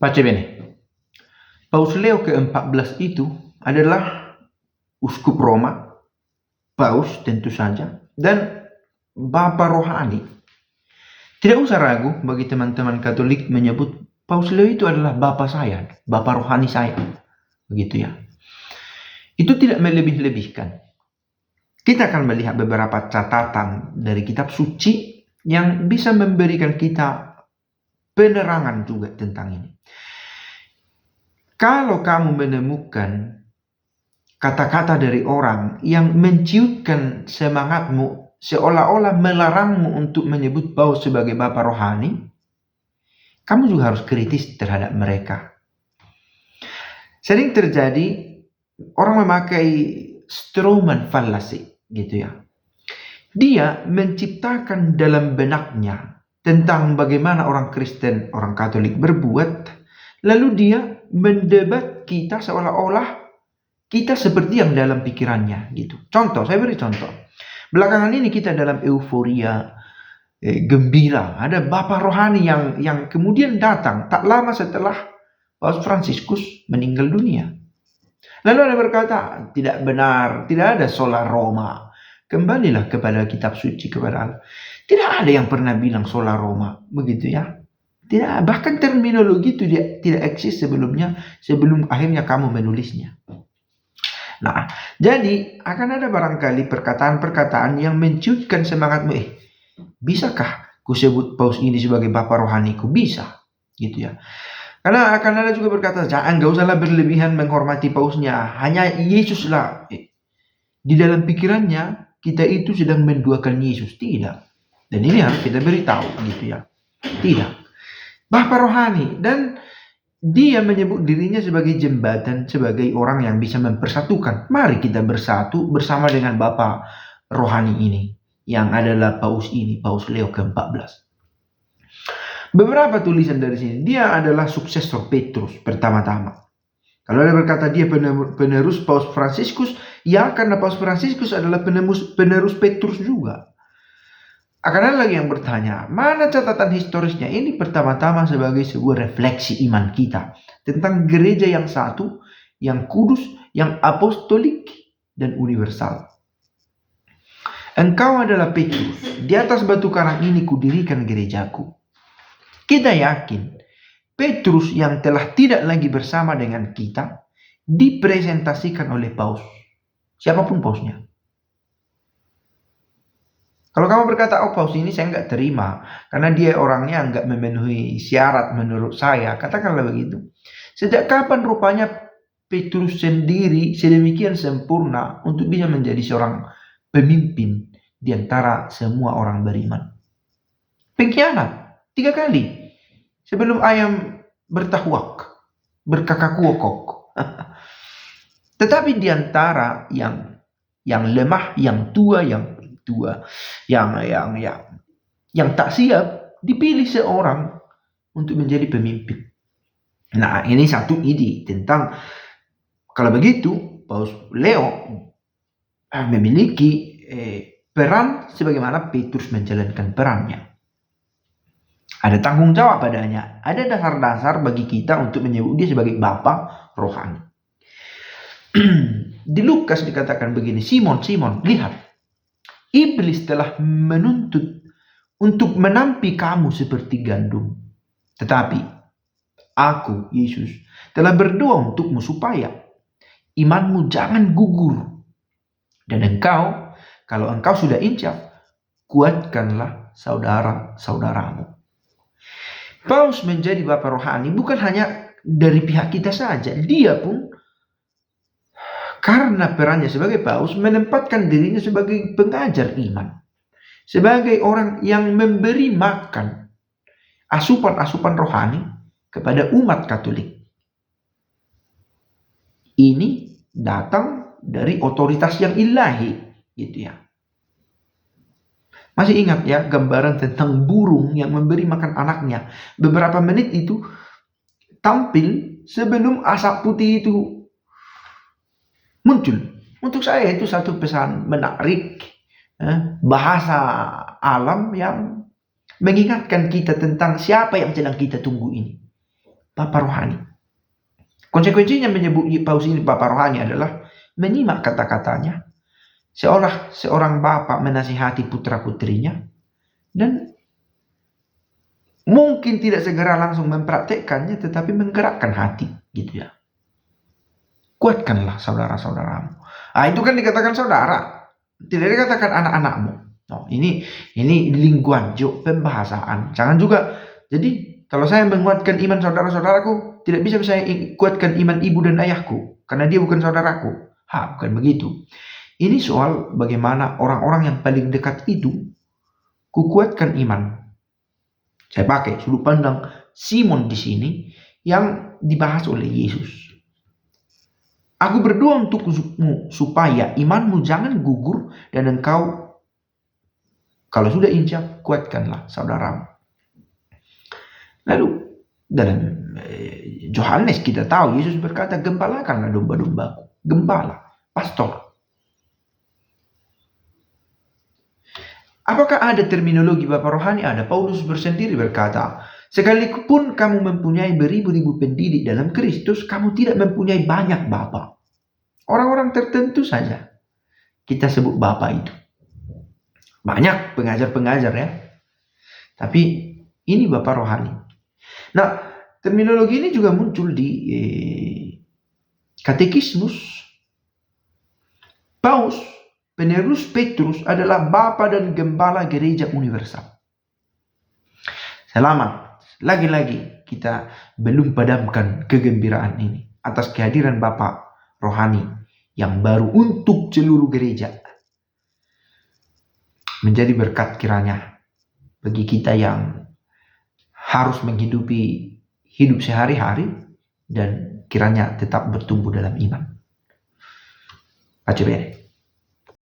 Pace bene. Paus Leo ke-14 itu adalah uskup Roma, paus tentu saja, dan bapa rohani. Tidak usah ragu bagi teman-teman Katolik menyebut Paus Leo itu adalah bapa saya, bapa rohani saya. Begitu ya. Itu tidak melebih-lebihkan. Kita akan melihat beberapa catatan dari kitab suci yang bisa memberikan kita penerangan juga tentang ini. Kalau kamu menemukan kata-kata dari orang yang menciutkan semangatmu, seolah-olah melarangmu untuk menyebut Paus sebagai bapa rohani, kamu juga harus kritis terhadap mereka. Sering terjadi orang memakai strawman fallacy, gitu ya. Dia menciptakan dalam benaknya tentang bagaimana orang Kristen, orang Katolik berbuat, lalu dia mendebat kita seolah-olah kita seperti yang dalam pikirannya gitu. Contoh, saya beri contoh. Belakangan ini kita dalam euforia, gembira. Ada Bapak rohani yang kemudian datang tak lama setelah Paus Fransiskus meninggal dunia. Lalu ada berkata, tidak benar, tidak ada sola Roma. Kembalilah kepada kitab suci, kepada Allah. Tidak ada yang pernah bilang sola Roma, begitu ya. Tidak, bahkan terminologi itu tidak eksis sebelumnya, sebelum akhirnya kamu menulisnya. Nah, jadi akan ada barangkali perkataan-perkataan yang menciutkan semangatmu. Bisakah ku sebut paus ini sebagai bapa rohaniku? Bisa, gitu ya. Karena akan ada juga berkata, jangan, gak usahlah berlebihan menghormati pausnya. Hanya Yesuslah. Di dalam pikirannya, kita itu sedang menduakan Yesus. Tidak. Dan ini harus kita beritahu, gitu ya. Tidak. Bapa rohani, dan dia menyebut dirinya sebagai jembatan, sebagai orang yang bisa mempersatukan. Mari kita bersatu bersama dengan Bapa rohani ini, yang adalah paus ini, Paus Leo ke-14. Beberapa tulisan dari sini, dia adalah suksesor Petrus pertama-tama. Kalau ada berkata dia penerus Paus Fransiskus, ya karena Paus Fransiskus adalah penerus Petrus juga. Akan ada lagi yang bertanya, mana catatan historisnya? Ini pertama-tama sebagai sebuah refleksi iman kita tentang gereja yang satu, yang kudus, yang apostolik, dan universal. Engkau adalah Petrus, di atas batu karang ini kudirikan gerejaku. Kita yakin, Petrus yang telah tidak lagi bersama dengan kita, dipresentasikan oleh paus, siapapun pausnya. Kalau kamu berkata, oh paus ini saya nggak terima, karena dia orangnya nggak memenuhi syarat menurut saya, katakanlah begitu. Sejak kapan rupanya Petrus sendiri sedemikian sempurna untuk bisa menjadi seorang pemimpin di antara semua orang beriman? Pengkhianat 3 kali sebelum ayam bertahuak, berkakakuokok. Tetapi di antara yang lemah, yang tua, yang tak siap, dipilih seorang untuk menjadi pemimpin. Nah, ini satu ide tentang kalau begitu Paus Leo memiliki peran sebagaimana Petrus menjalankan perannya. Ada tanggung jawab padanya, ada dasar-dasar bagi kita untuk menyebut dia sebagai bapa rohani. Di Lukas dikatakan begini, Simon, lihat, iblis telah menuntut untuk menampi kamu seperti gandum. Tetapi aku, Yesus, telah berdoa untukmu supaya imanmu jangan gugur. Dan engkau, kalau engkau sudah injak, kuatkanlah saudara-saudaramu. Paus menjadi bapa rohani bukan hanya dari pihak kita saja. Dia pun karena perannya sebagai paus menempatkan dirinya sebagai pengajar iman. Sebagai orang yang memberi makan asupan-asupan rohani kepada umat Katolik. Ini datang dari otoritas yang ilahi, gitu ya. Masih ingat ya gambaran tentang burung yang memberi makan anaknya. Beberapa menit itu tampil sebelum asap putih itu muncul. Untuk saya itu satu pesan menarik, bahasa alam yang mengingatkan kita tentang siapa yang sedang kita tunggu ini. Bapa rohani. Konsekuensinya menyebut Paus ini Bapa rohani adalah menyimak kata-katanya seolah seorang bapak menasihati putra-putrinya, dan mungkin tidak segera langsung mempraktekkannya, tetapi menggerakkan hati, gitu ya. Kuatkanlah saudara-saudaramu. Itu kan dikatakan saudara, tidak dikatakan anak-anakmu. Ini linguaggio, pembahasaan. Jangan juga, jadi kalau saya menguatkan iman saudara-saudaraku, tidak bisa saya kuatkan iman ibu dan ayahku, karena dia bukan saudaraku. Bukan begitu. Ini soal bagaimana orang-orang yang paling dekat itu kukuatkan iman. Saya pakai sudut pandang Simon di sini yang dibahas oleh Yesus. Aku berdoa untukmu supaya imanmu jangan gugur dan engkau kalau sudah injak kuatkanlah saudaramu. Lalu dalam Yohanes kita tahu Yesus berkata, gembalakanlah domba-dombaku. Gembala, pastor. Apakah ada terminologi Bapa rohani? Ada. Paulus bersendiri berkata, sekalipun kamu mempunyai beribu-ribu pendidik dalam Kristus, kamu tidak mempunyai banyak Bapa. Orang-orang tertentu saja kita sebut Bapa itu. Banyak pengajar-pengajar ya. Tapi ini Bapa rohani. Nah, terminologi ini juga muncul di katekismus. Paus, penerus Petrus adalah Bapa dan Gembala Gereja Universal. Selamat. Lagi-lagi kita belum padamkan kegembiraan ini atas kehadiran Bapa rohani yang baru untuk seluruh gereja. Menjadi berkat kiranya bagi kita yang harus menghidupi hidup sehari-hari dan kiranya tetap bertumbuh dalam iman. Pace bene.